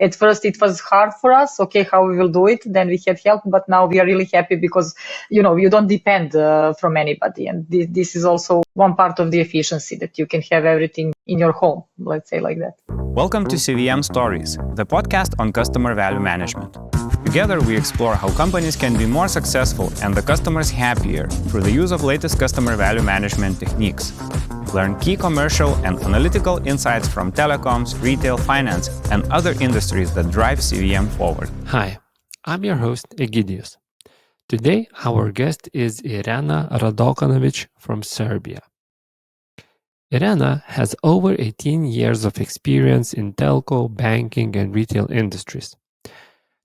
at first it was hard for us. Okay, how we will do it? Then we had help, but now we are really happy because, you don't depend from anybody. And this is also one part of the efficiency, that you can have everything in your home, let's say like that. Welcome to CVM Stories, the podcast on customer value management. Together, we explore how companies can be more successful and the customers happier through the use of latest customer value management techniques. Learn key commercial and analytical insights from telecoms, retail, finance, and other industries that drive CVM forward. Hi, I'm your host, Egidius. Today, our guest is Irena Radokanović from Serbia. Irena has over 18 years of experience in telco, banking, and retail industries.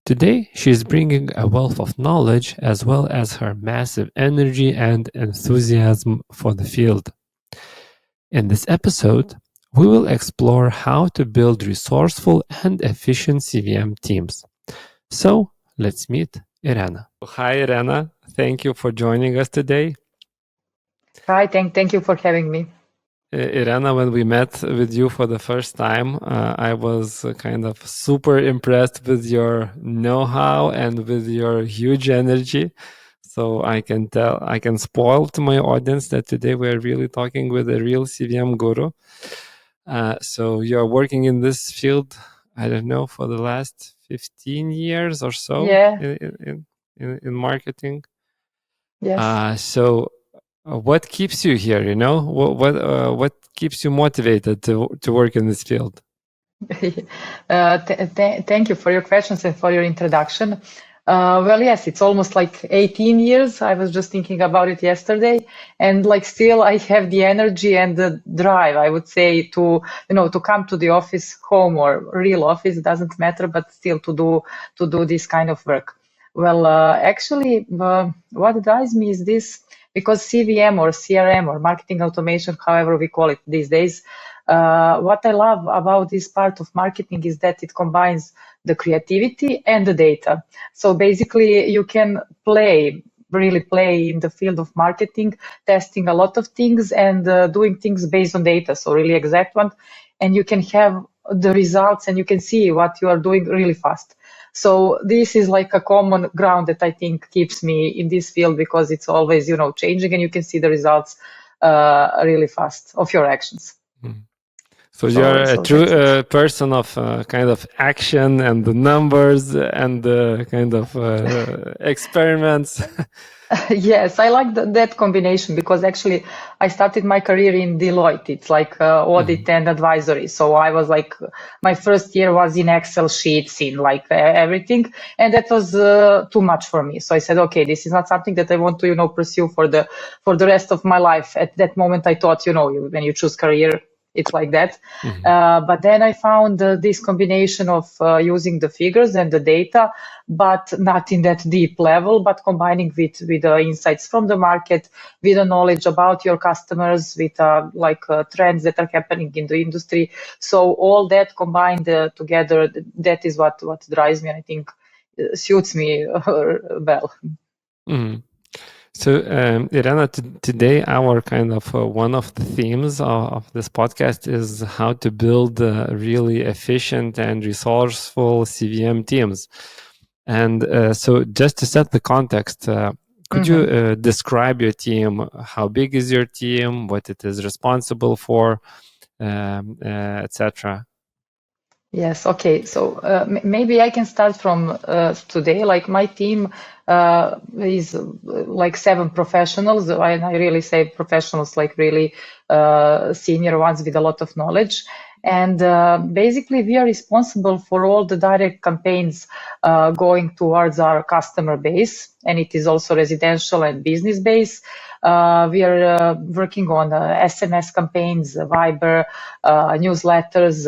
Today, she is bringing a wealth of knowledge as well as her massive energy and enthusiasm for the field. In this episode, we will explore how to build resourceful and efficient CVM teams. So, let's meet Irena. Hi, Irena. Thank you for joining us today. Hi, thank you for having me. Irena, when we met with you for the first time, I was kind of super impressed with your know-how and with your huge energy. So I can spoil to my audience that today we're really talking with a real CVM guru. So you're working in this field, I don't know, for the last 15 years or so in marketing. Yes. So what keeps you here? What keeps you motivated to work in this field? Thank you for your questions and for your introduction. Well, yes, it's almost like 18 years. I was just thinking about it yesterday, and still I have the energy and the drive, I would say, to come to the office, home or real office, doesn't matter, but still to do this kind of work. Well, actually, what drives me is this, because CVM or CRM or marketing automation, however we call it these days, what I love about this part of marketing is that it combines the creativity and the data. So basically you can really play in the field of marketing, testing a lot of things and doing things based on data, so really exact one. And you can have the results and you can see what you are doing really fast. So this is like a common ground that I think keeps me in this field, because it's always, changing, and you can see the results really fast of your actions. Mm. So you're a true person of kind of action and the numbers and the kind of experiments. Yes, I like that combination, because actually I started my career in Deloitte. It's like audit and advisory. So I was my first year was in Excel sheets, in everything. And that was too much for me. So I said, okay, this is not something that I want to, pursue for the rest of my life. At that moment, I thought, when you choose career, it's like that. But then I found this combination of using the figures and the data, but not in that deep level, but combining with the insights from the market, with the knowledge about your customers, with trends that are happening in the industry. So all that combined together, that is what drives me, and I think suits me well. Mm-hmm. So, Irena, today our kind of one of the themes of this podcast is how to build really efficient and resourceful CVM teams. And so just to set the context, could you describe your team? How big is your team? What it is responsible for, etc.? Yes, okay. So maybe I can start from today. My team is 7 professionals. I really say professionals, really senior ones with a lot of knowledge. And basically, we are responsible for all the direct campaigns going towards our customer base. And it is also residential and business base. We are working on SMS campaigns, Viber, newsletters,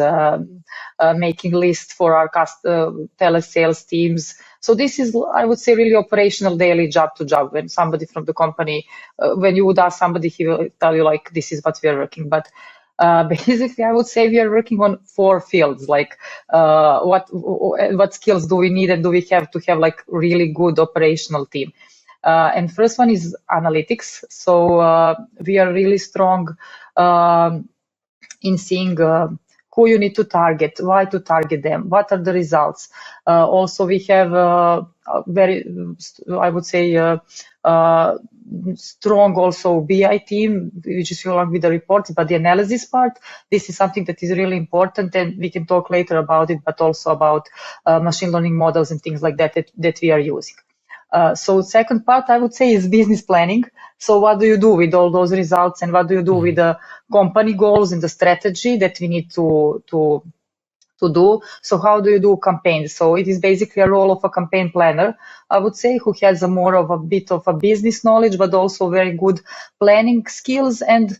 making lists for our telesales teams. So this is, I would say, really operational daily job to job. When somebody from the company, when you would ask somebody, he will tell you this is what we are working. But basically, I would say we are working on 4 fields. What skills do we need and do we have to have really good operational team? And first one is analytics. So we are really strong in seeing who you need to target, why to target them, what are the results. Also, we have a very, I would say, strong also BI team, which is along with the reports, but the analysis part, this is something that is really important, and we can talk later about it, but also about machine learning models and things like that we are using. So second part, I would say, is business planning. So what do you do with all those results, and what do you do with the company goals and the strategy that we need to do? So how do you do campaigns? So it is basically a role of a campaign planner, I would say, who has more of a bit of a business knowledge, but also very good planning skills and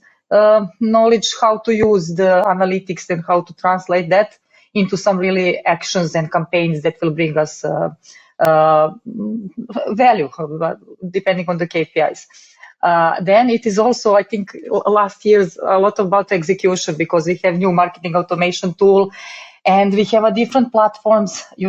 knowledge how to use the analytics and how to translate that into some really actions and campaigns that will bring us value, depending on the KPIs. Then it is also, I think, last year's a lot about execution, because we have new marketing automation tool, and we have a different platforms. We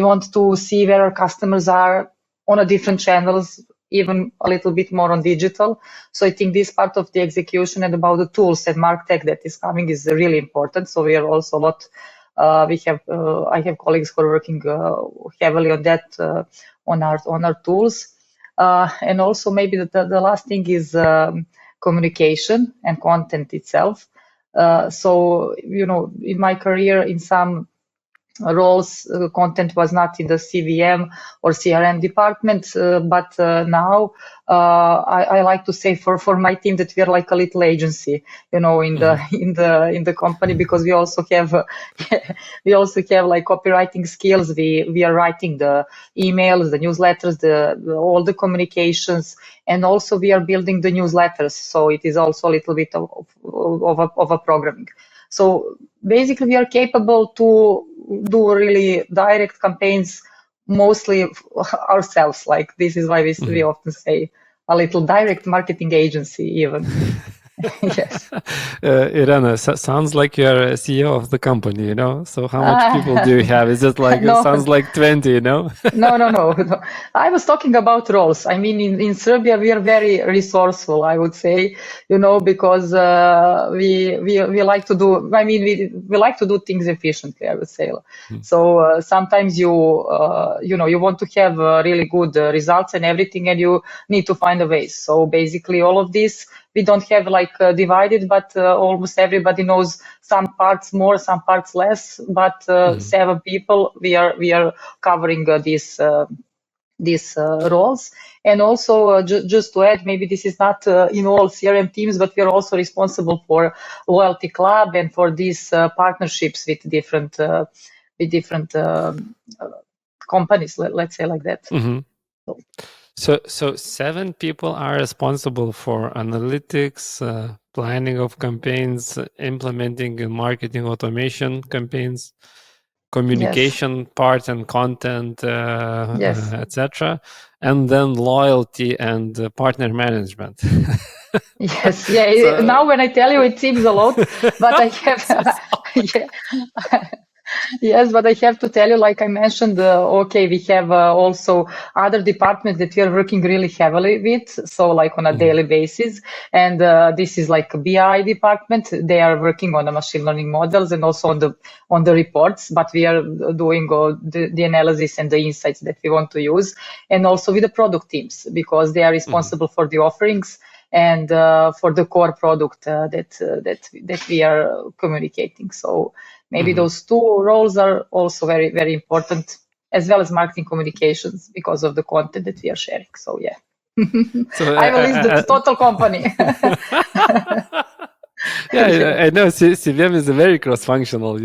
want to see where our customers are on a different channels, even a little bit more on digital. So I think this part of the execution and about the tools and MarTech that is coming is really important. So we are also a lot. I have colleagues who are working heavily on that on our tools. And also maybe the last thing is communication and content itself. So, in my career, in some roles, content was not in the CVM or CRM department, but now I like to say for my team that we are like a little agency, in the company, because we also have like copywriting skills. We are writing the emails, the newsletters, all the communications, and also we are building the newsletters. So it is also a little bit of a programming. So basically, we are capable to do really direct campaigns mostly ourselves. Like, this is why we often say a little direct marketing agency even. Yes. Irena, sounds like you're a CEO of the company, So how much people do you have? Is it like, No. It sounds like 20, No. I was talking about roles. I mean, in Serbia, we are very resourceful, I would say, because we like to do, we like to do things efficiently, I would say. So sometimes you want to have really good results and everything, and you need to find a way. So basically all of this, we don't have like divided, but almost everybody knows some parts more, some parts less. But 7 people, we are covering these roles. And also, just to add, maybe this is not in all CRM teams, but we are also responsible for Loyalty Club and for these partnerships with different companies. Let's say like that. So 7 people are responsible for analytics, planning of campaigns, implementing and marketing automation campaigns, communication part and content, etc., and then loyalty and partner management. Yes, yeah. So, now when I tell you, it seems a lot, but I have. Yes, but I have to tell you, like I mentioned, we have also other departments that we are working really heavily with, so like on a daily basis. And this is like a BI department. They are working on the machine learning models and also on the reports, but we are doing the analysis and the insights that we want to use. And also with the product teams, because they are responsible for the offerings and for the core product that we are communicating. So maybe those 2 roles are also very, very important, as well as marketing communications, because of the content that we are sharing. So yeah, so, I will list the total company. I know CVM is a very cross-functional,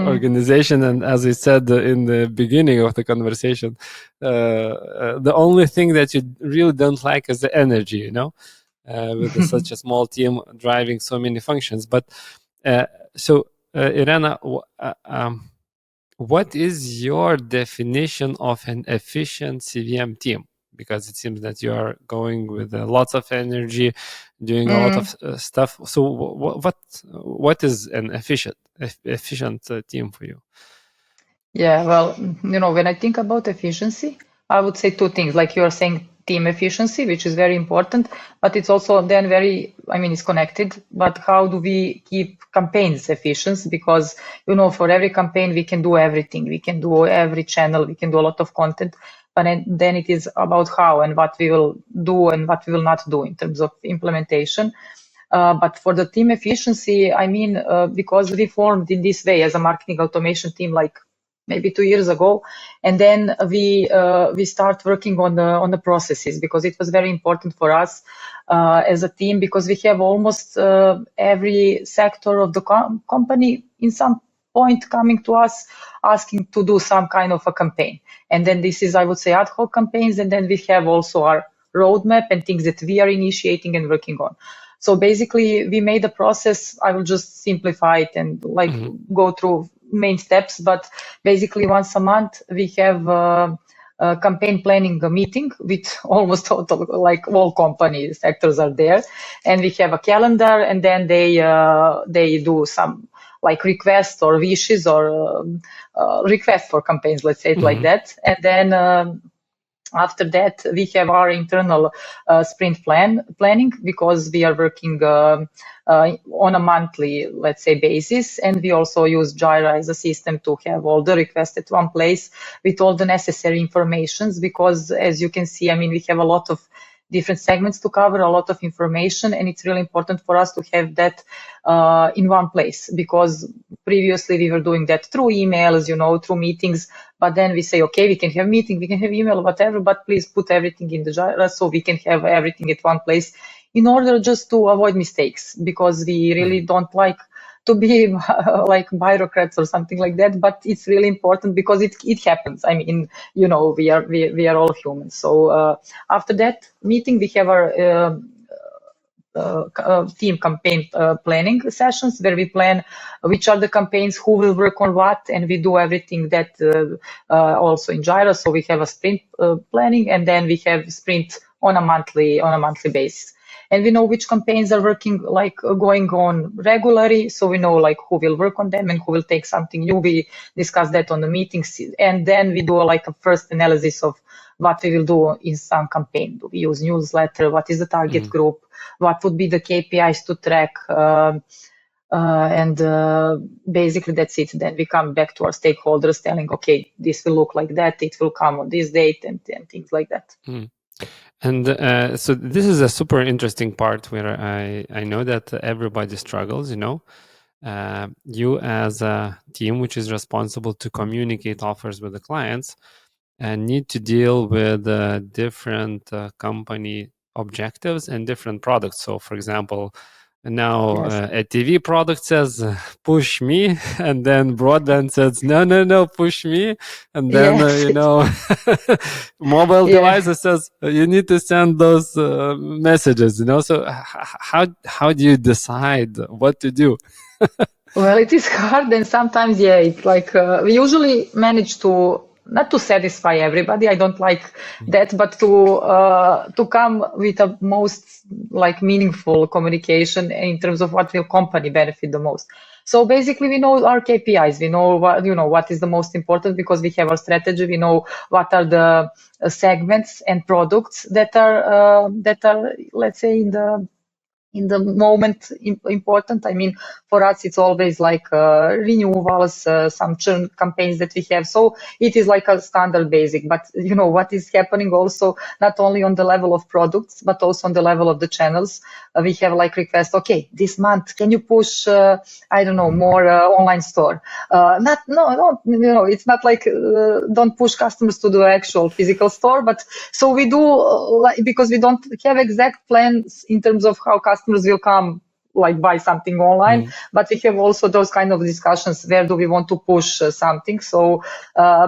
organization, and as I said in the beginning of the conversation, the only thing that you really don't like is the energy, with such a small team driving so many functions. But Irena, what is your definition of an efficient CVM team? Because it seems that you are going with lots of energy, doing a lot of stuff. So what is an efficient team for you? Yeah, well, when I think about efficiency, I would say 2 things. Like you are saying, team efficiency, which is very important, but it's also then it's connected, but how do we keep campaigns efficient? Because, for every campaign, we can do everything. We can do every channel, we can do a lot of content, but then it is about how and what we will do and what we will not do in terms of implementation. But for the team efficiency, because we formed in this way as a marketing automation team, like maybe 2 years ago, and then we start working on the processes, because it was very important for us as a team, because we have almost every sector of the company in some point coming to us asking to do some kind of a campaign. And then this is, I would say, ad hoc campaigns, and then we have also our roadmap and things that we are initiating and working on. So basically, we made a process. I will just simplify it and go through main steps, but basically once a month we have a campaign planning meeting with almost total, like all company sectors are there, and we have a calendar, and then they do some like requests or wishes or requests for campaigns, let's say it like that, and then after that, we have our internal sprint planning, because we are working on a monthly, let's say, basis. And we also use Jira as a system to have all the requests at one place with all the necessary informations, because as you can see, we have a lot of different segments to cover, a lot of information, and it's really important for us to have that in one place, because previously we were doing that through emails, through meetings, but then we say, okay, we can have meeting, we can have email, whatever, but please put everything in the Jira so we can have everything at one place in order just to avoid mistakes, because we really don't like to be like bureaucrats or something like that, but it's really important because it happens. We are all humans. So after that meeting, we have our team campaign planning sessions, where we plan which are the campaigns, who will work on what, and we do everything that also in Jira. So we have a sprint planning, and then we have sprint on a monthly basis. And we know which campaigns are working, going on regularly. So we know who will work on them and who will take something new. We discuss that on the meetings. And then we do a first analysis of what we will do in some campaign. Do we use newsletter? What is the target group? What would be the KPIs to track? And basically that's it. Then we come back to our stakeholders telling, okay, this will look like that. It will come on this date and things like that. And so this is a super interesting part where I know that everybody struggles, you as a team which is responsible to communicate offers with the clients and need to deal with different company objectives and different products. So for example, now a TV product says push me, and then broadband says no push me, and then mobile devices says you need to send those messages. So how do you decide what to do? Well, it is hard, and sometimes it's we usually manage to not to satisfy everybody. I don't like that, but to come with a most meaningful communication in terms of what will company benefit the most. So basically, we know our KPIs. We know what is the most important, because we have our strategy. We know what are the segments and products that are let's say in the moment important. For us, it's always renewals, some churn campaigns that we have. So it is like a standard basic, but what is happening also, not only on the level of products, but also on the level of the channels. We have requests, okay, this month, can you push, more online store? It's not don't push customers to the actual physical store, but so we do, because we don't have exact plans in terms of how customers will come buy something online, but we have also those kind of discussions, where do we want to push something. So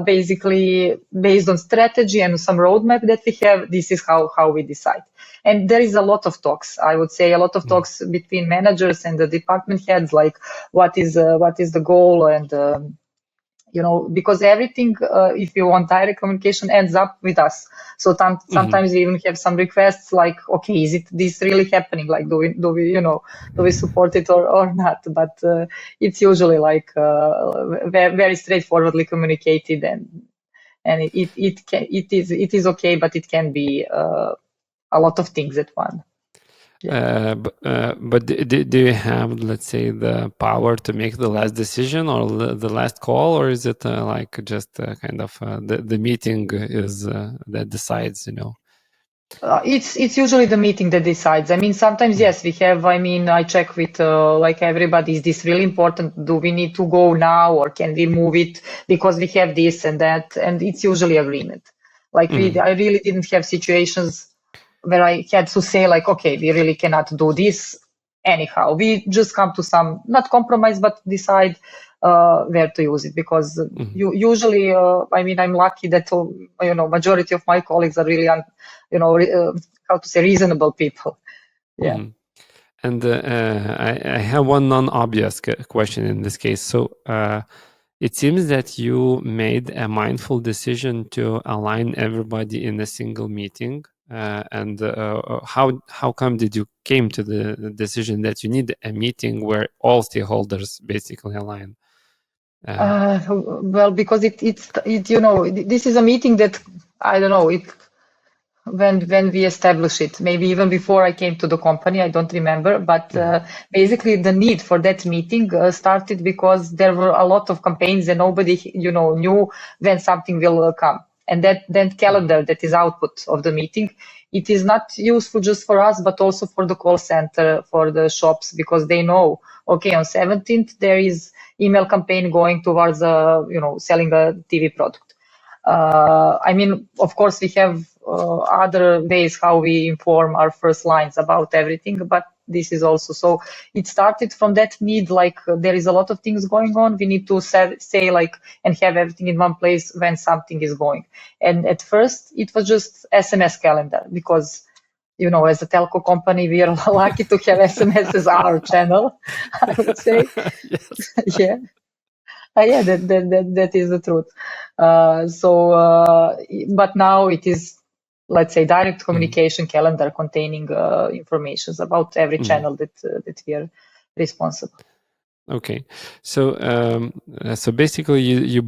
basically, based on strategy and some roadmap that we have, this is how we decide. And there is a lot of talks, I would say, a lot of talks between managers and the department heads, what is the goal, and because everything, if you want direct communication, ends up with us. So sometimes we even have some requests okay, is this really happening? Do we support it or not? But it's usually very straightforwardly communicated, and it is okay, but it can be a lot of things at once. Yeah. But do you have, let's say, the power to make the last decision or the last call, or is it like just kind of the meeting is that decides, It's usually the meeting that decides. I mean, sometimes yes, we have. I mean, I check with like everybody. Is this really important? Do we need to go now, or can we move it because we have this and that? And it's usually agreement. Like I really didn't have situations where I had to say like, okay, we really cannot do this anyhow. We just come to some, not compromise, but decide where to use it, because usually, I mean, I'm lucky that, majority of my colleagues are really, how to say, reasonable people. Yeah. And I have one non-obvious question in this case. So it seems that you made a mindful decision to align everybody in a single meeting. And how come did you came to the decision that you need a meeting where all stakeholders basically align? Well, because this is a meeting that, I don't know, when we established it, maybe even before I came to the company, I don't remember, but basically the need for that meeting started because there were a lot of campaigns and nobody, knew when something will come. And that calendar that is output of the meeting, it is not useful just for us, but also for the call center, for the shops, because they know, okay, on 17th, there is email campaign going towards, selling a TV product. I mean, of course, we have other ways how we inform our first lines about everything, but this is also, so it started from that need, like there is a lot of things going on. We need to say like, and have everything in one place when something is going. And at first it was just SMS calendar, because, as a telco company, we are lucky to have SMS as our channel, I would say. Yeah. Yeah, that is the truth. But now it is, let's say, direct communication calendar containing information about every channel that we are responsible. Okay, so basically you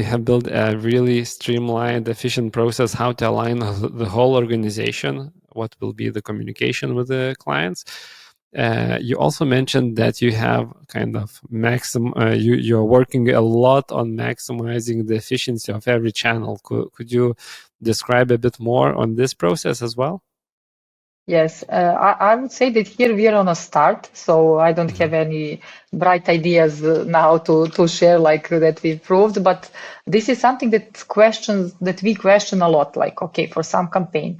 have built a really streamlined, efficient process how to align the whole organization, what will be the communication with the clients. You also mentioned that you have kind of you're working a lot on maximizing the efficiency of every channel. Could you describe a bit more on this process as well? Yes, I would say that here we are on a start, so I don't have any bright ideas now to share like that we proved, but this is something that we question a lot, like, okay, for some campaign,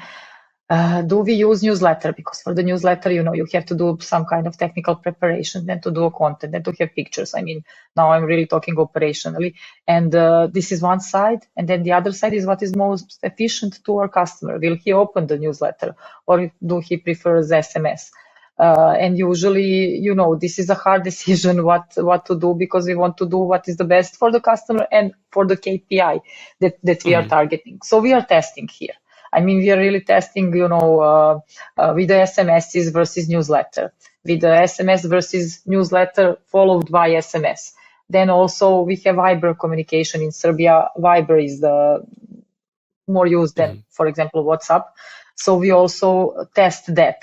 do we use newsletter? Because for the newsletter, you have to do some kind of technical preparation, then to do a content, then to have pictures. I mean, now I'm really talking operationally. And this is one side. And then the other side is what is most efficient to our customer. Will he open the newsletter, or do he prefers SMS? And usually, this is a hard decision what to do, because we want to do what is the best for the customer and for the KPI that we are targeting. So we are testing here. I mean, we are really testing, with the SMSs versus newsletter, with the SMS versus newsletter followed by SMS. Then also we have Viber communication in Serbia. Viber is the more used than, for example, WhatsApp. So we also test that,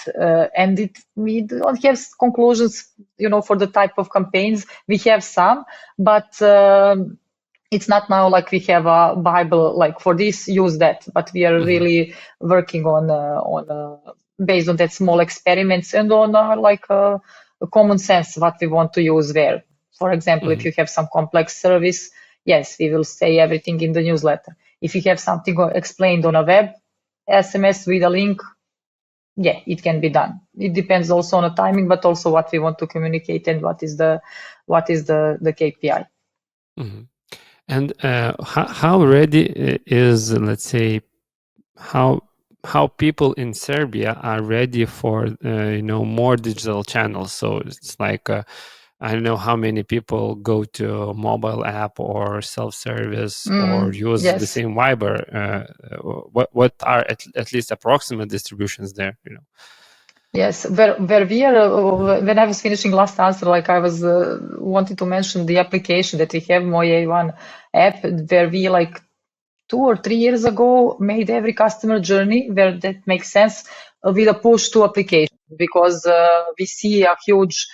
and we don't have conclusions, for the type of campaigns. We have some, but it's not now like we have a Bible, like for this, use that, but we are really working on based on that small experiments and on a common sense what we want to use where. For example, if you have some complex service, yes, we will say everything in the newsletter. If you have something explained on a web, SMS with a link, yeah, it can be done. It depends also on the timing, but also what we want to communicate and what is the KPI. And how ready is, let's say, how people in Serbia are ready for more digital channels? So it's like I don't know how many people go to a mobile app or self-service or use the same Viber. What are at least approximate distributions there? Yes, where we are, when I was finishing last answer, like I was wanting to mention the application that we have, My A1 app, where we 2 or 3 years ago made every customer journey where that makes sense with a push to application, because we see a huge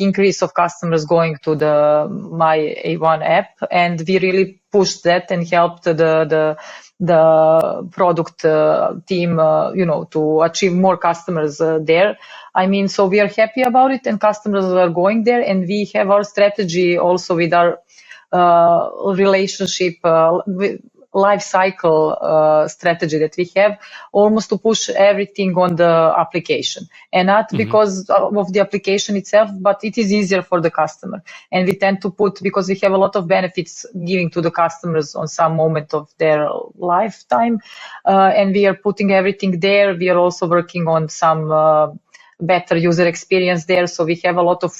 increase of customers going to the My A1 app, and we really pushed that and helped the product team, to achieve more customers there. I mean, so we are happy about it, and customers are going there, and we have our strategy also with our relationship life cycle strategy that we have, almost to push everything on the application, and not because of the application itself, but it is easier for the customer. And we tend to put, because we have a lot of benefits giving to the customers on some moment of their lifetime, and we are putting everything there. We are also working on some better user experience there, so we have a lot of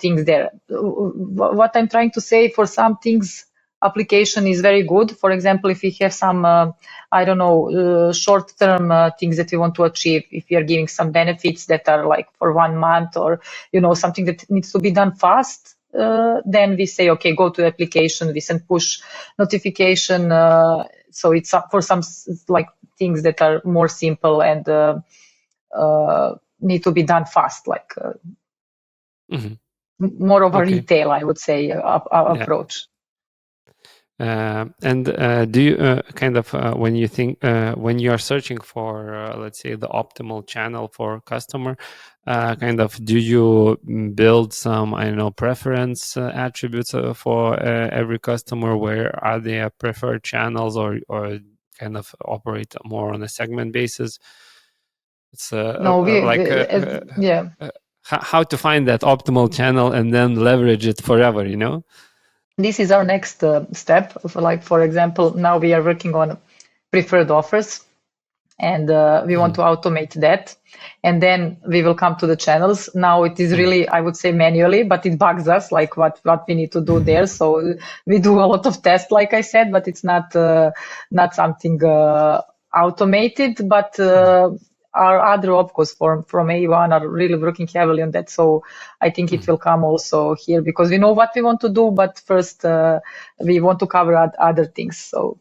things there. What I'm trying to say, for some things application is very good. For example, if we have some short-term things that we want to achieve, if we are giving some benefits that are like for 1 month, or something that needs to be done fast, then we say, okay, go to application, we send push notification, so it's for some things that are more simple and need to be done fast, more of a retail, I would say, approach. And do you when you think when you are searching for let's say the optimal channel for customer, do you build some preference attributes for every customer? Where are their preferred channels, or operate more on a segment basis? It's how to find that optimal channel and then leverage it forever, This is our next step. For example, now we are working on preferred offers, and we want to automate that. And then we will come to the channels. Now it is really, I would say, manually, but it bugs us, what we need to do there. So we do a lot of tests, like I said, but it's not something automated. But our other opcos from A1 are really working heavily on that. So I think it will come also here, because we know what we want to do, but first we want to cover other things. So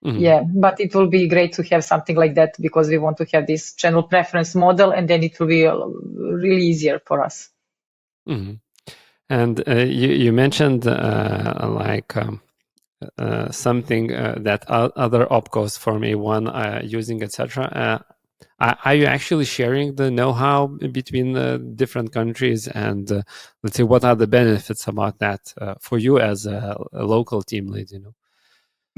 yeah, but it will be great to have something like that, because we want to have this channel preference model, and then it will be really easier for us. And you mentioned something that other opcos from A1 are using, etc. Are you actually sharing the know-how between the different countries, and let's say what are the benefits about that for you as a local team lead?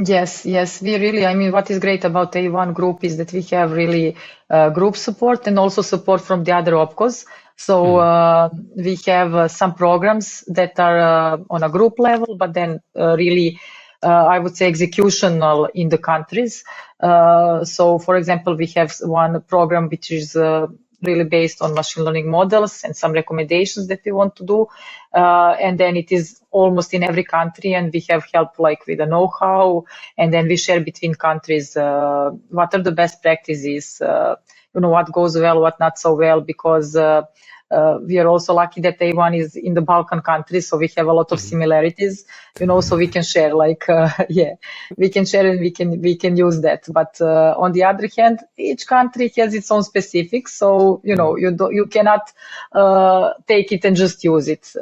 Yes, we really, what is great about A1 group is that we have really group support and also support from the other opcos. So we have some programs that are on a group level, but then really I would say executional in the countries. So for example, we have one program which is really based on machine learning models and some recommendations that we want to do. And then it is almost in every country, and we have help with the know-how, and then we share between countries what are the best practices, what goes well, what not so well, because we are also lucky that A1 is in the Balkan countries, so we have a lot of similarities, so we can share, we can share and we can use that. But on the other hand, each country has its own specifics, so you cannot take it and just use it,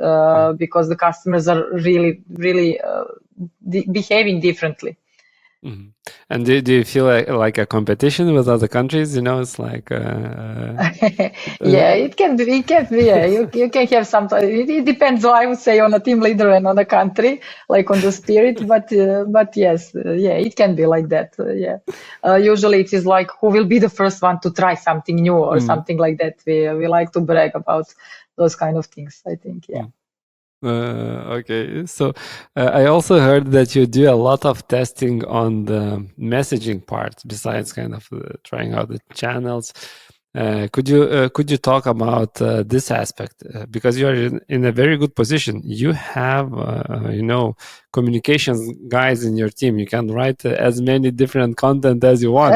because the customers are really behaving differently. And do you feel like a competition with other countries? It's like yeah, it can be. Yeah, you can have some. It depends. I would say on a team leader and on a country, on the spirit. But yes, it can be like that. Usually it is who will be the first one to try something new or something like that. We like to brag about those kind of things, I think. Yeah. Okay, so I also heard that you do a lot of testing on the messaging part, besides trying out the channels. Could you talk about this aspect, because you are in a very good position? You have communications guys in your team. You can write as many different content as you want.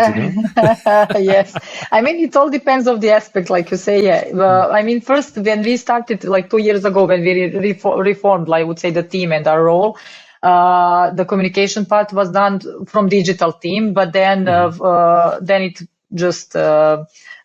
Yes, it all depends of the aspect, like you say. Yeah, first when we started 2 years ago, when we reformed, I would say, the team and our role, The communication part was done from digital team, but then it just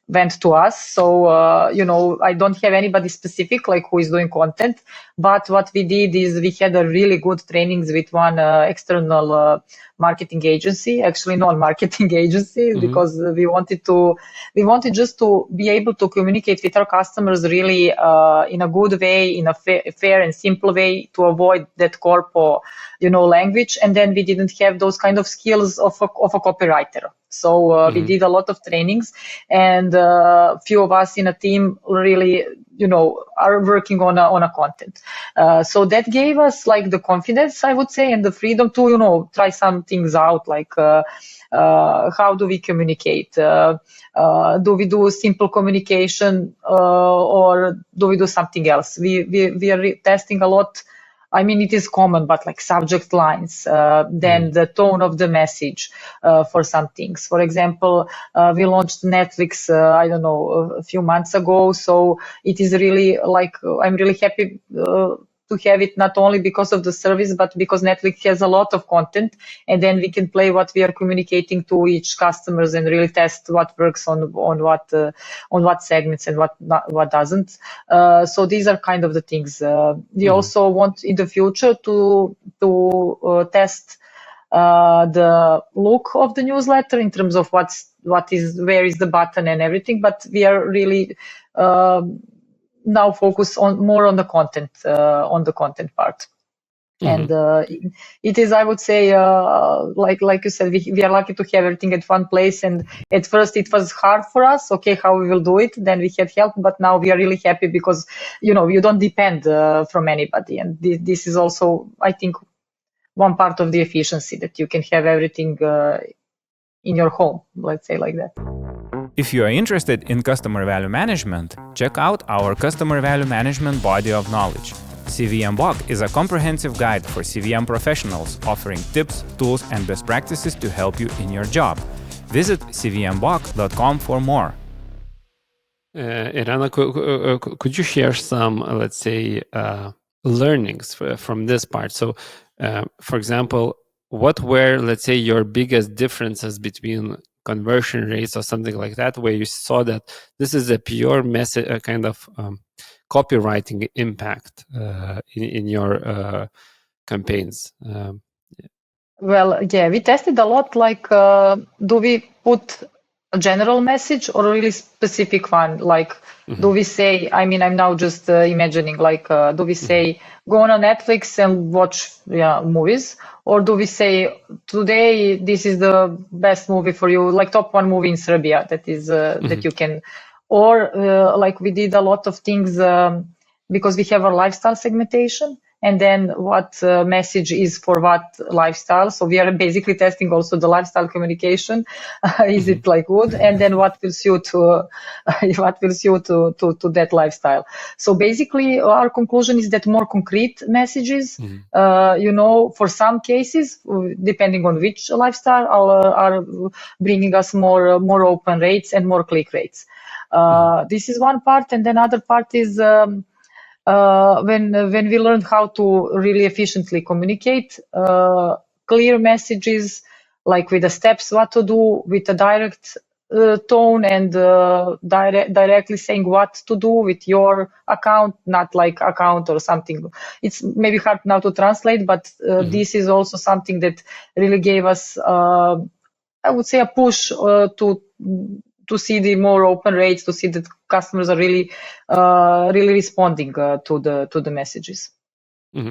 went to us. So, I don't have anybody specific like who is doing content, but what we did is we had a really good trainings with one external marketing agency, actually non-marketing agency, because we wanted just to be able to communicate with our customers really in a good way, in a fair and simple way, to avoid that corpo, language. And then we didn't have those kind of skills of a copywriter. So we did a lot of trainings, and few of us in a team really, are working on a content. So that gave us like the confidence, I would say, and the freedom to, try some things out, like how do we communicate? Do we do simple communication or do we do something else? We are testing a lot. I mean, it is common, but like subject lines, then the tone of the message for some things. For example, we launched Netflix, I don't know, a few months ago. So it is really like, I'm really happy to have it, not only because of the service, but because Netflix has a lot of content, and then we can play what we are communicating to each customers and really test what works on what segments and what doesn't. So these are kind of the things. We also want in the future to test the look of the newsletter in terms of where is the button and everything, but we are really now focus more on the content part. And it is, I would say, like you said, we are lucky to have everything at one place. And at first it was hard for us. Okay, how we will do it? Then we had help, but now we are really happy because, you don't depend from anybody. And this is also, I think, one part of the efficiency, that you can have everything in your home, let's say like that. If you are interested in customer value management, check out our customer value management body of knowledge. CVM Book is a comprehensive guide for CVM professionals, offering tips, tools, and best practices to help you in your job. Visit cvmbook.com for more. Irena, could you share some, let's say, learnings from this part? So, for example, what were, let's say, your biggest differences between conversion rates or something like that, where you saw that this is a pure message, kind of copywriting impact in your campaigns? Well, yeah, we tested a lot, like, do we put a general message or a really specific one? Like, do we say, I mean, I'm now just imagining, like, do we say, go on Netflix and watch movies? Or do we say, today, this is the best movie for you, like top one movie in Serbia that is that you can, or like we did a lot of things because we have our lifestyle segmentation, and then what message is for what lifestyle. So we are basically testing also the lifestyle communication. Is it like good? And then what will suit to that lifestyle. So basically our conclusion is that more concrete messages, for some cases, depending on which lifestyle, are bringing us more open rates and more click rates. This is one part. And then other part is when we learned how to really efficiently communicate, clear messages, like with the steps what to do, with a direct tone, and directly saying what to do with your account, not like account or something. It's maybe hard now to translate, but this is also something that really gave us, I would say, a push to see the more open rates, to see that customers are really responding to the messages.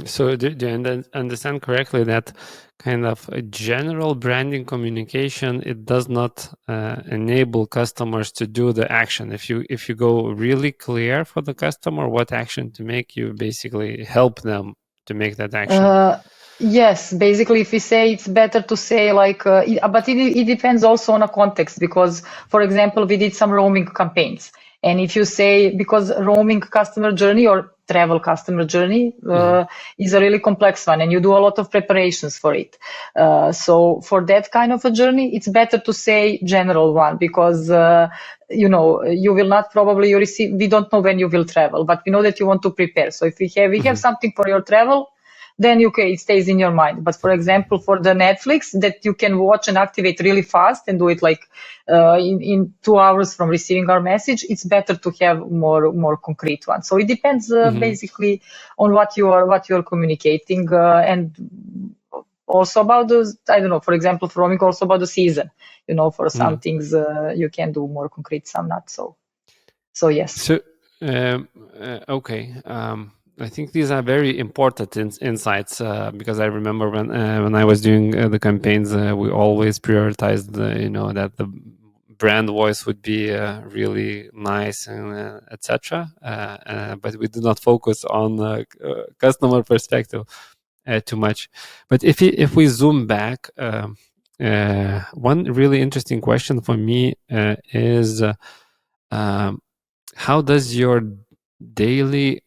So do you understand correctly that kind of a general branding communication, it does not enable customers to do the action? If you go really clear for the customer what action to make, you basically help them to make that action. Yes, basically, if we say, it's better to say like, but it depends also on a context, because, for example, we did some roaming campaigns. And if you say, because roaming customer journey or travel customer journey is a really complex one, and you do a lot of preparations for it. So for that kind of a journey, it's better to say general one, because you will not probably receive. We don't know when you will travel, but we know that you want to prepare. So if we have something for your travel, then it stays in your mind. But for example, for the Netflix that you can watch and activate really fast and do it like in 2 hours from receiving our message, it's better to have more concrete one. So it depends basically on what you are communicating, and also about those, I don't know, for example, for roaming, also about the season. For some things you can do more concrete, some not. So yes. So okay. I think these are very important insights because I remember when I was doing the campaigns, we always prioritized that the brand voice would be really nice and etc. But we do not focus on customer perspective too much. But if we zoom back, one really interesting question for me is how does your daily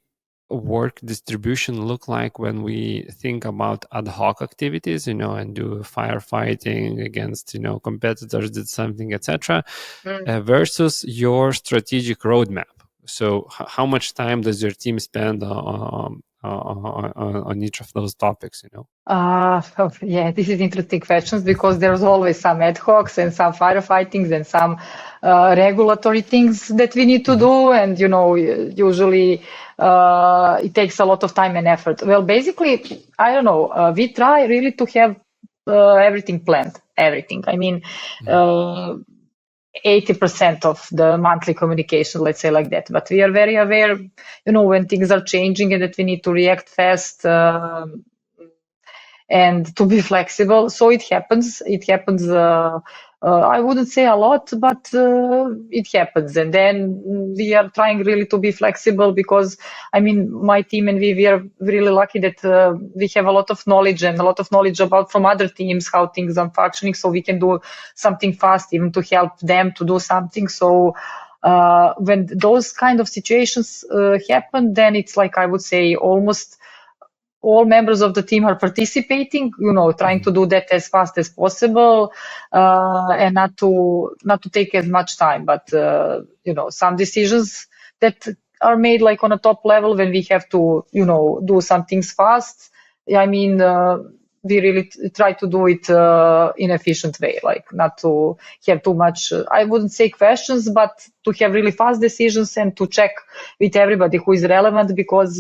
work distribution look like when we think about ad hoc activities, and do firefighting against, competitors did something, etc., versus your strategic roadmap? So how much time does your team spend on each of those topics, Yeah, this is interesting questions because there's always some ad hocs and some firefightings and some regulatory things that we need to do, and usually it takes a lot of time and effort. Well, basically, I don't know. We try really to have everything planned. Everything. I mean. 80% of the monthly communication, let's say like that. But we are very aware, when things are changing and that we need to react fast and to be flexible. So it happens. I wouldn't say a lot, but it happens. And then we are trying really to be flexible because, I mean, my team and we are really lucky that we have a lot of knowledge about from other teams, how things are functioning. So we can do something fast, even to help them to do something. So when those kind of situations happen, then it's like, I would say, almost all members of the team are participating, trying to do that as fast as possible, and not to take as much time. But some decisions that are made like on a top level when we have to, do some things fast. I mean, we really try to do it in an efficient way, like not to have too much, I wouldn't say questions, but to have really fast decisions and to check with everybody who is relevant, because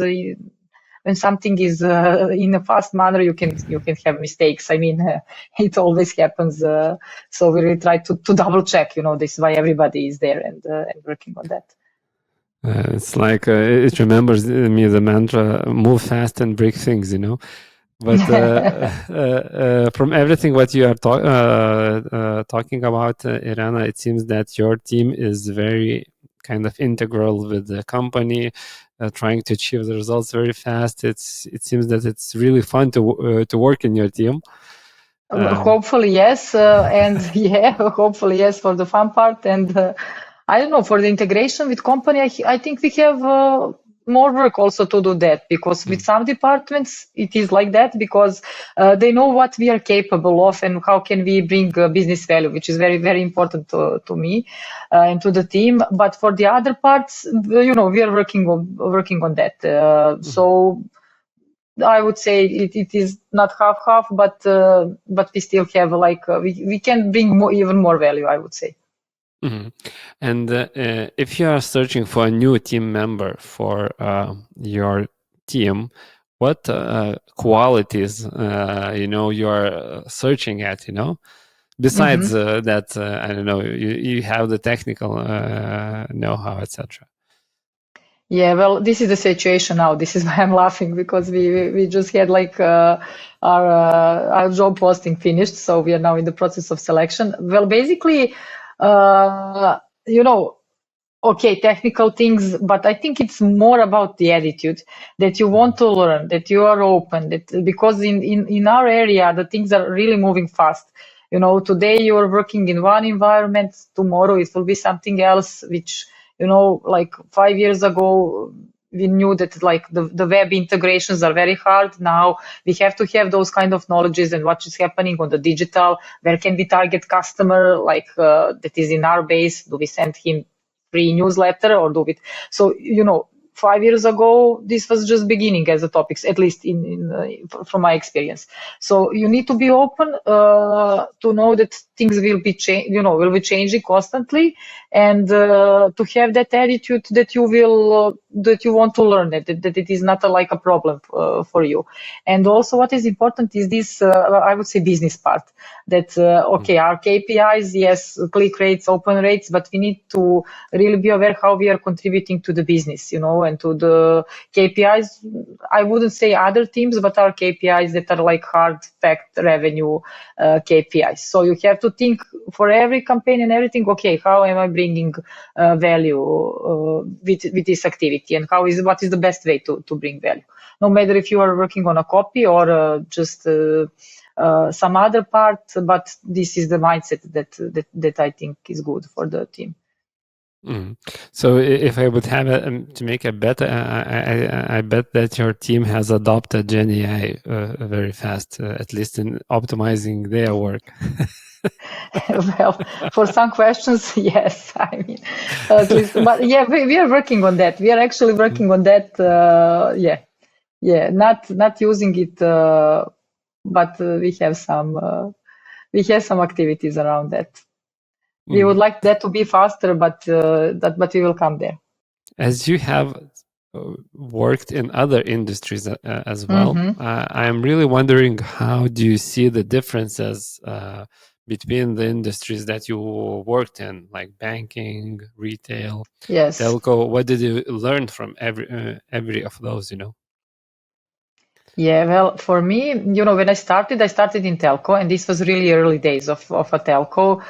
when something is in a fast manner, you can have mistakes. I mean, it always happens. So we really try to double check. This is why everybody is there and working on that. It's like it remembers me the mantra: move fast and break things. But from everything what you are talking about, Irena, it seems that your team is very kind of integral with the company, trying to achieve the results very fast. It seems that it's really fun to work in your team. Hopefully yes, and yeah, hopefully yes for the fun part. And I don't know, for the integration with company, I think we have more work also to do that, because with some departments it is like that, because they know what we are capable of and how can we bring business value, which is very, very important to me and to the team. But for the other parts, we are working on that. So I would say it is not half, but we still have we can bring even more value, I would say. Mm-hmm. And if you are searching for a new team member for your team, what qualities you are searching at? Besides that, I don't know, you have the technical know-how, etc. Yeah, well, this is the situation now. This is why I'm laughing, because we just had our job posting finished, so we are now in the process of selection. Well, basically. Okay, technical things, but I think it's more about the attitude, that you want to learn, that you are open, because in our area, the things are really moving fast. Today you're working in one environment, tomorrow it will be something else, which, like 5 years ago, we knew that the web integrations are very hard. Now we have to have those kind of knowledges and what is happening on the digital. Where can we target customer that is in our base? Do we send him free newsletter or do we? So, 5 years ago, this was just beginning as a topic, at least from my experience. So you need to be open to know that things will be changing constantly, and to have that attitude that you want to learn, that it is not like a problem for you. And also, what is important is this, I would say, business part. That our KPIs, yes, click rates, open rates, but we need to really be aware how we are contributing to the business, and to the KPIs. I wouldn't say other teams, but our KPIs that are like hard fact revenue KPIs. So you have to think for every campaign and everything. Okay, how am I bringing value with this activity, and what is the best way to bring value? No matter if you are working on a copy or just some other part, but this is the mindset that I think is good for the team. So if I would have to make a bet, I bet that your team has adopted Gen AI very fast, at least in optimizing their work. Well, for some questions, yes. I mean, at least, but yeah, we are working on that. We are actually working on that. Not using it, but we have some activities around that. We would like that to be faster, but we will come there. As you have worked in other industries as well, I'm really wondering, how do you see the differences between the industries that you worked in, like banking, retail, yes, telco? What did you learn from every of those? Yeah, well, for me, when I started in telco, and this was really early days of a telco.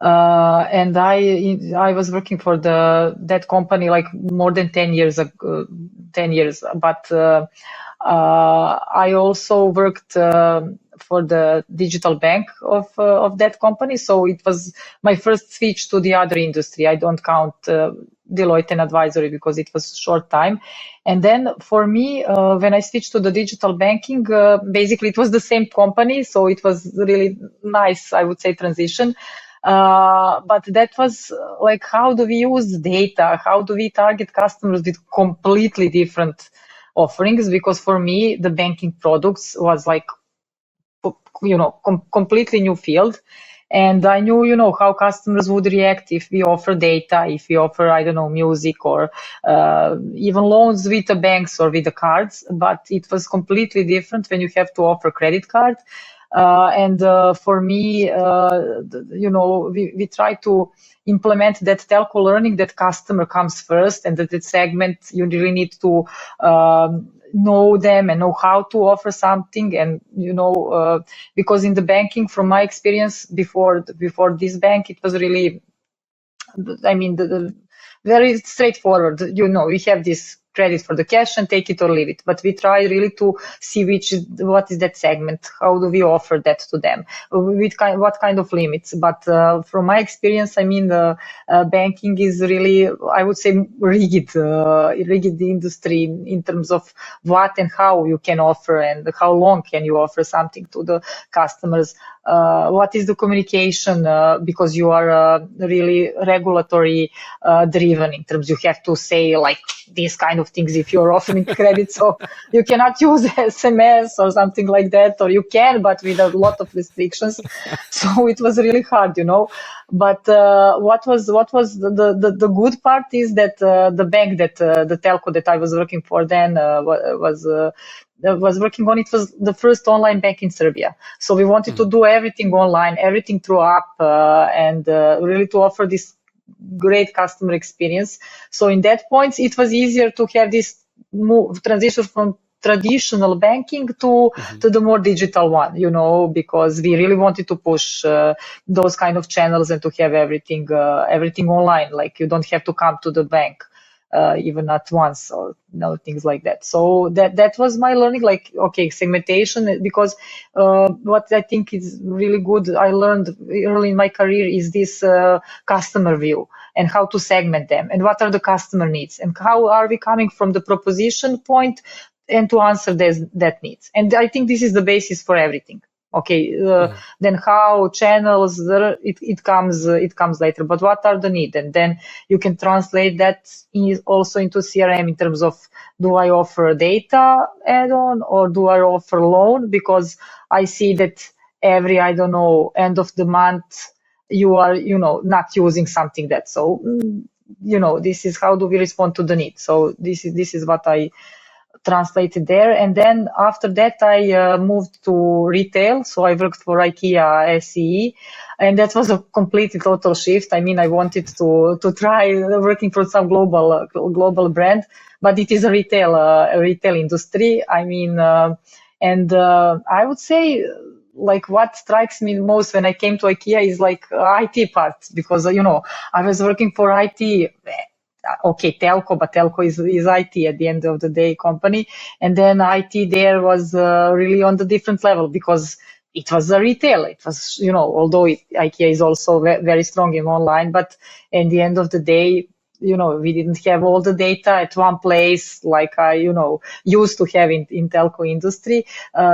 And I was working for that company like more than 10 years ago, 10 years. But I also worked for the digital bank of that company. So it was my first switch to the other industry. I don't count Deloitte and advisory because it was short time. And then for me, when I switched to the digital banking, basically it was the same company. So it was really nice, I would say, transition. But that was like, how do we use data? How do we target customers with completely different offerings? Because for me, the banking products was like, completely new field. And I knew, how customers would react if we offer data, if we offer, I don't know, music or even loans with the banks or with the cards. But it was completely different when you have to offer credit card. And for me, we try to implement that telco learning, that customer comes first, and that segment you really need to know them and know how to offer something. And because in the banking, from my experience before this bank, it was really, I mean, the very straightforward. We have this credit for the cash and take it or leave it. But we try really to see what is that segment, how do we offer that to them, what kind of limits. But from my experience, I mean, banking is really, I would say, rigid industry in terms of what and how you can offer and how long can you offer something to the customers. What is the communication, because you are really regulatory driven in terms you have to say like these kind of things if you're offering credit. So you cannot use SMS or something like that, or you can, but with a lot of restrictions. So it was really hard, But what was the good part is that the bank that the telco that I was working for then was working on, it was the first online bank in Serbia. So we wanted to do everything online, everything through app, and really to offer this great customer experience. So in that point, it was easier to have this transition from traditional banking to the more digital one, because we really wanted to push those kind of channels and to have everything online. Like you don't have to come to the bank even at once, or things like that. So that was my learning, like, okay, segmentation, because what I think is really good, I learned early in my career, is this customer view and how to segment them and what are the customer needs and how are we coming from the proposition point and to answer that needs. And I think this is the basis for everything. Okay, then how channels, it comes later, but what are the need? And then you can translate that also into CRM in terms of, do I offer data add-on or do I offer loan? Because I see that every, I don't know, end of the month, you are, not using something that. So, this is how do we respond to the need. So this is what I translated there. And then after that, I moved to retail. So I worked for IKEA SEE, and that was a completely total shift. I mean, I wanted to try working for some global brand, but it is a retail industry. I mean, I would say, like, what strikes me most when I came to IKEA is like IT part, because I was working for IT. Okay, telco, but telco is IT at the end of the day company. And then IT there was really on the different level, because it was a retail. It was, although IKEA is also very strong in online, but at the end of the day, we didn't have all the data at one place like I, used to have in telco industry.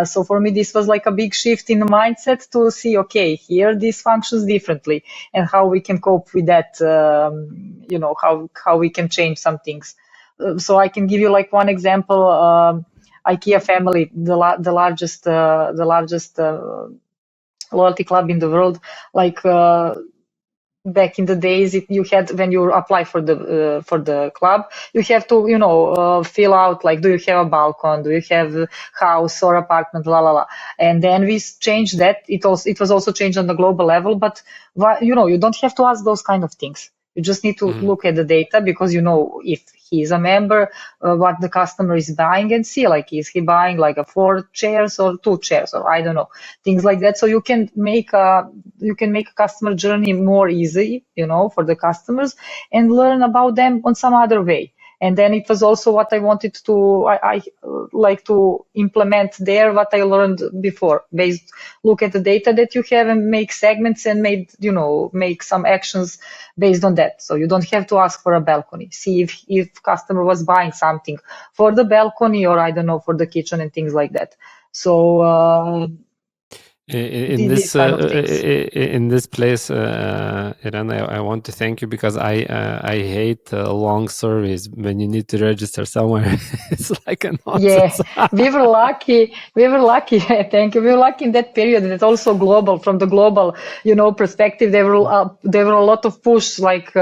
So for me, this was like a big shift in the mindset to see, okay, here this functions differently, and how we can cope with that, how we can change some things. So I can give you like one example. IKEA family, the largest loyalty club in the world, like back in the days, you had, when you apply for the club, you have to fill out like, do you have a balcony, do you have a house or apartment, la la la. And then we changed that. It was also changed on the global level, but you don't have to ask those kind of things. You just need to look at the data, because if he is a member, what the customer is buying, and see, like, is he buying like a 4 chairs or 2 chairs, or I don't know, things like that. So you can make a customer journey more easy, for the customers, and learn about them on some other way. And then it was also what I wanted to, I like to implement there, what I learned before, look at the data that you have and make segments and make some actions based on that. So you don't have to ask for a balcony. See if customer was buying something for the balcony, or I don't know, for the kitchen and things like that. So, in this kind of things. in this place, Irena, I want to thank you, because I hate long surveys when you need to register somewhere. It's like a nonsense. Yeah, we were lucky. Thank you. We were lucky in that period, and it's also global. From the global, perspective, there were a lot of push, like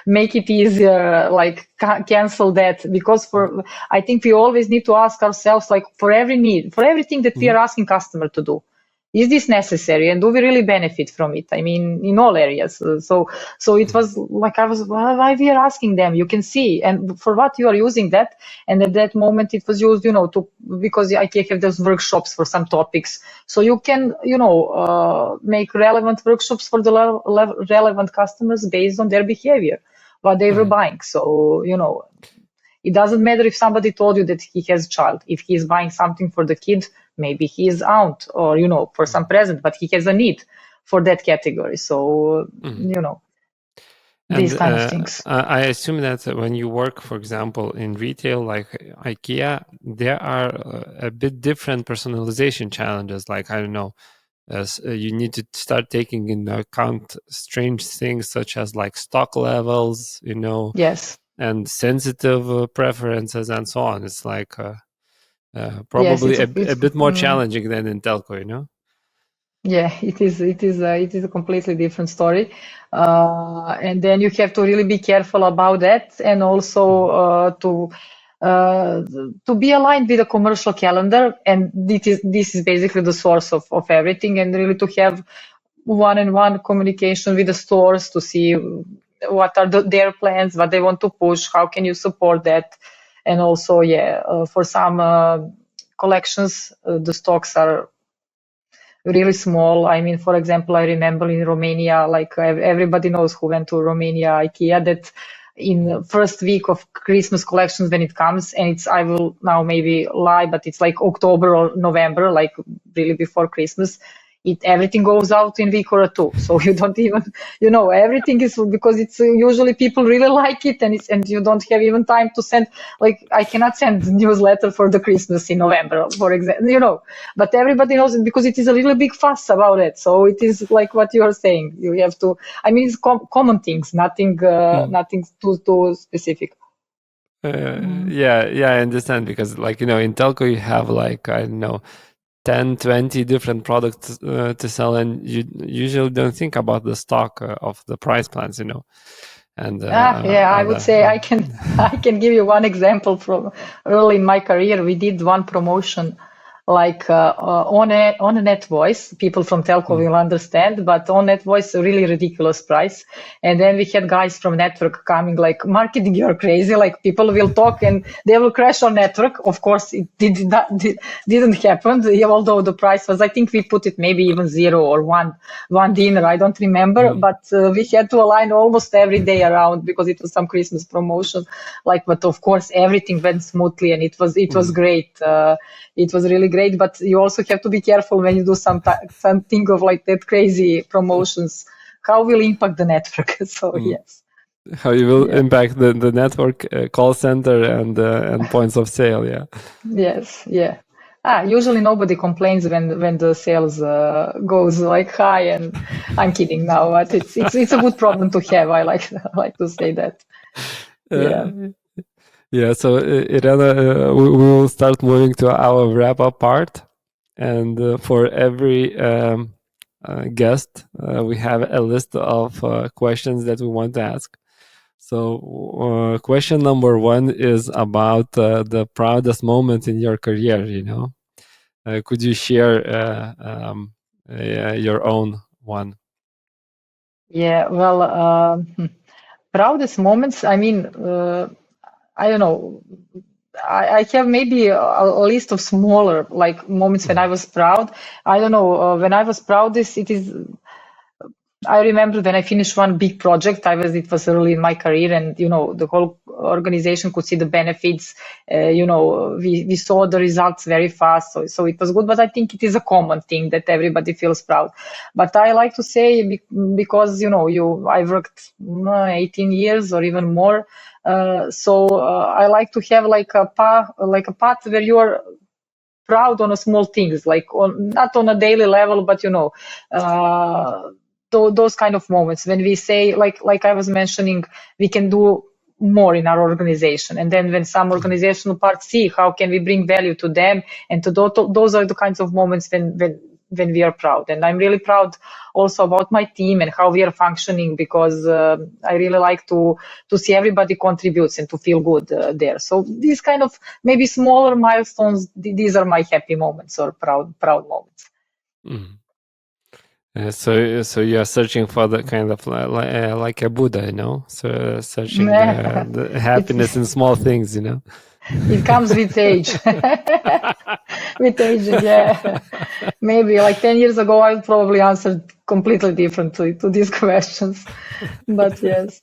make it easier, like cancel that, because I think we always need to ask ourselves, like, for every need, for everything that we are asking customer to do, is this necessary, and do we really benefit from it? I mean, in all areas. So it was like, why we are asking them? You can see, and for what you are using that. And at that moment, it was used, because IKEA have those workshops for some topics. So you can, make relevant workshops for the relevant customers based on their behavior, what they were buying. So, it doesn't matter if somebody told you that he has a child. If he is buying something for the kid, maybe he is out, or, for some present, but he has a need for that category. So, these kind of things. I assume that when you work, for example, in retail like IKEA, there are a bit different personalization challenges. Like, I don't know, you need to start taking into account strange things such as like stock levels, Yes. and sensitive preferences and so on. It's like probably Yes, a bit more challenging than in telco, Yeah, it is a completely different story. And then you have to really be careful about that, and also to be aligned with the commercial calendar. And this is basically the source of everything, and really to have one-on-one communication with the stores to see what are their plans, what they want to push, how can you support that. And also, for some collections, the stocks are really small. I mean, for example, I remember in Romania, like everybody knows who went to Romania, IKEA, that in the first week of Christmas collections, when it comes, and I will now maybe lie, but it's like October or November, like really before Christmas, everything goes out in week or two. So you don't even, everything is because it's usually people really like it, and you don't have even time to send. Like I cannot send newsletter for the Christmas in November, for example, but everybody knows it because it is a really big fuss about it. So it is like what you are saying. You have to. I mean, it's common things, nothing too specific. Yeah, I understand, because like, in telco you have like, I don't know, 10, 20 different products to sell, and you usually don't think about the stock of the price plans, and yeah, I would say I can give you one example from early in my career. We did one promotion like on a net voice. People from telco will understand, but on net voice, a really ridiculous price. And then we had guys from network coming like, marketing, you're crazy. Like people will talk and they will crash on network. Of course, it didn't happen. Although the price was, I think we put it maybe even 0 or one dinner. I don't remember, but we had to align almost every day around because it was some Christmas promotion. But of course, everything went smoothly and it was great. It was really great, but you also have to be careful when you do something of like that crazy promotions. How will impact the network? So yes. How you will impact the network, call center, and points of sale? Yeah. Yes. Yeah. Usually nobody complains when the sales goes like high, and I'm kidding now, but it's a good problem to have. I like to say that. Yeah. Yeah, so Irena, we will start moving to our wrap-up part, and for every guest, we have a list of questions that we want to ask. So, question number 1 is about the proudest moment in your career. Could you share your own one? Yeah. Well, proudest moments. I mean. I don't know. I have maybe a list of smaller like moments when I was proud. I don't know. When I was proudest, it is. I remember when I finished one big project. It was early in my career, and the whole organization could see the benefits. We saw the results very fast, so it was good. But I think it is a common thing that everybody feels proud. But I like to say because I worked 18 years or even more. So I like to have like a path where you are proud on a small things, like not on a daily level, but those kind of moments when we say like I was mentioning, we can do more in our organization, and then when some organizational parts see how can we bring value to them, and those are the kinds of moments when we are proud. And I'm really proud also about my team and how we are functioning, because I really like to see everybody contributes and to feel good there. So these kind of maybe smaller milestones, these are my happy moments or proud moments. So you are searching for the kind of like a Buddha, so searching the happiness in small things, It comes with age. With aging, yeah. Maybe like 10 years ago, I would probably answer completely differently to these questions. But yes.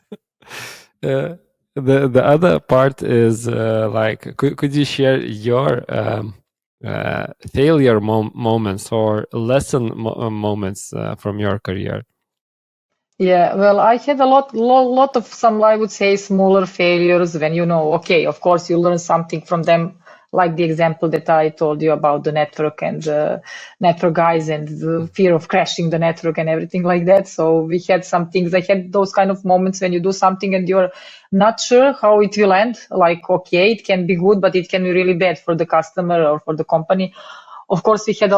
The other part is like, could you share your failure moments or lesson moments from your career? Yeah, well, I had a lot of some, I would say, smaller failures when okay, of course, you learn something from them, like the example that I told you about the network and the network guys and the fear of crashing the network and everything like that. So we had some things. I had those kind of moments when you do something and you're not sure how it will end. Like, okay, it can be good, but it can be really bad for the customer or for the company. Of course, we had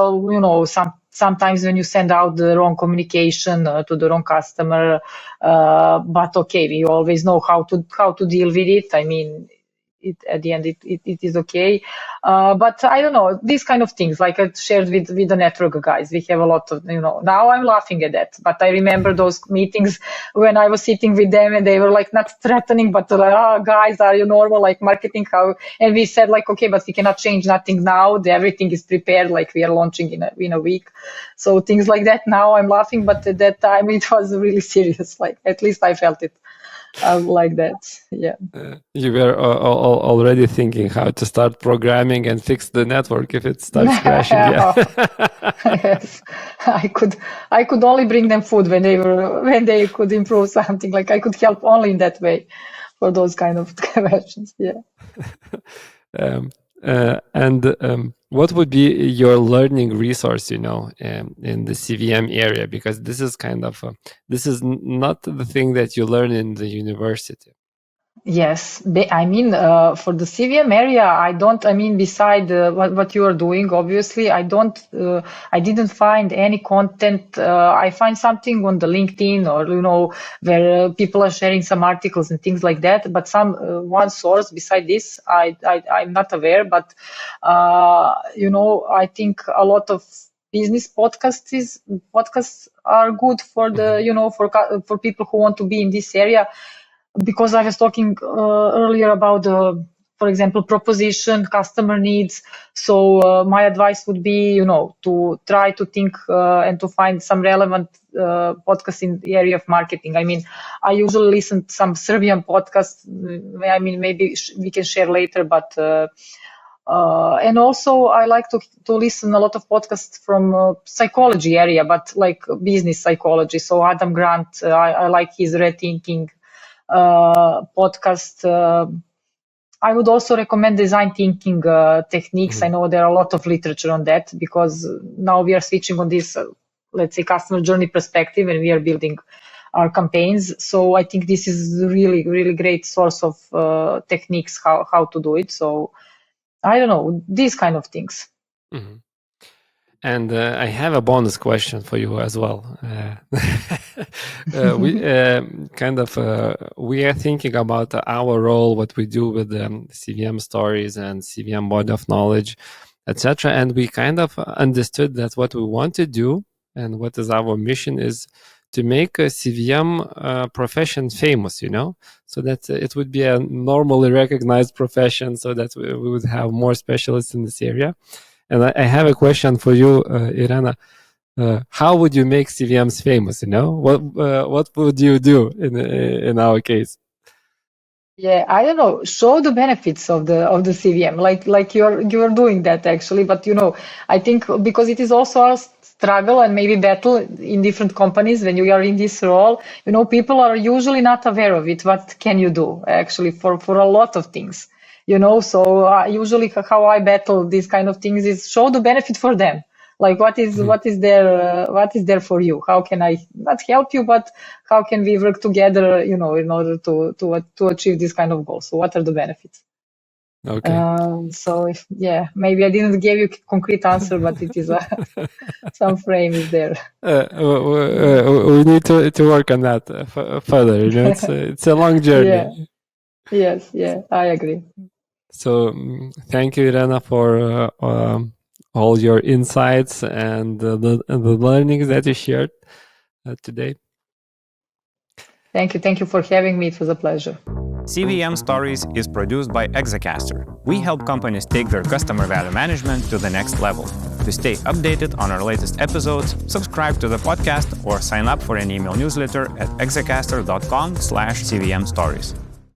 sometimes when you send out the wrong communication to the wrong customer, but okay, we always know how to deal with it. I mean, at the end, it is okay. But I don't know, these kind of things, like I shared with the network guys, we have a lot of, now I'm laughing at that. But I remember those meetings when I was sitting with them and they were like not threatening, but like, oh, guys, are you normal? Like marketing, how? And we said like, okay, but we cannot change nothing now. Everything is prepared. Like we are launching in a week. So things like that. Now I'm laughing, but at that time it was really serious. Like at least I felt it. Like that, yeah. You were already thinking how to start programming and fix the network if it starts crashing. Yeah. Yes, I could only bring them food when they could improve something. Like I could help only in that way for those kind of questions. Yeah. What would be your learning resource, in the CVM area? Because this is this is not the thing that you learn in the university. Yes, I mean, for the CVM area, beside what you are doing, obviously, I didn't find any content. I find something on the LinkedIn or, where people are sharing some articles and things like that. But one source beside this, I'm not aware. But, I think a lot of business podcasts are good for for people who want to be in this area. Because I was talking earlier about, for example, proposition, customer needs. So my advice would be, to try to think and to find some relevant podcasts in the area of marketing. I mean, I usually listen to some Serbian podcasts. Maybe we can share later, but and also I like to listen a lot of podcasts from psychology area, but like business psychology. So Adam Grant, I like his rethinking podcast. I would also recommend design thinking techniques. I know there are a lot of literature on that because now we are switching on this, let's say, customer journey perspective and we are building our campaigns. So I think this is really, really great source of techniques, how to do it. So I don't know, these kind of things. Mm-hmm. And I have a bonus question for you as well. We are thinking about our role, what we do with CVM stories and CVM body of knowledge, etc. And we kind of understood that what we want to do and what is our mission is to make a CVM profession famous, so that it would be a normally recognized profession, so that we would have more specialists in this area. And I have a question for you, Irena. How would you make CVMs famous? What would you do in our case? Yeah, I don't know. Show the benefits of the CVM, like you're doing that actually. But I think because it is also a struggle and maybe battle in different companies when you are in this role. People are usually not aware of it. What can you do actually for a lot of things? So usually how I battle these kind of things is show the benefit for them. Like what is there for you? How can I not help you, but how can we work together, in order to achieve this kind of goals? So what are the benefits? Okay. So maybe I didn't give you a concrete answer, but it is some frame is there. We need to work on that further. It's a long journey. Yes. Yeah, I agree. So thank you, Irena, for all your insights and the learnings that you shared today. Thank you for having me. It was a pleasure. CVM Stories is produced by Exacaster. We help companies take their customer value management to the next level. To stay updated on our latest episodes, subscribe to the podcast or sign up for an email newsletter at exacaster.com/CVM Stories.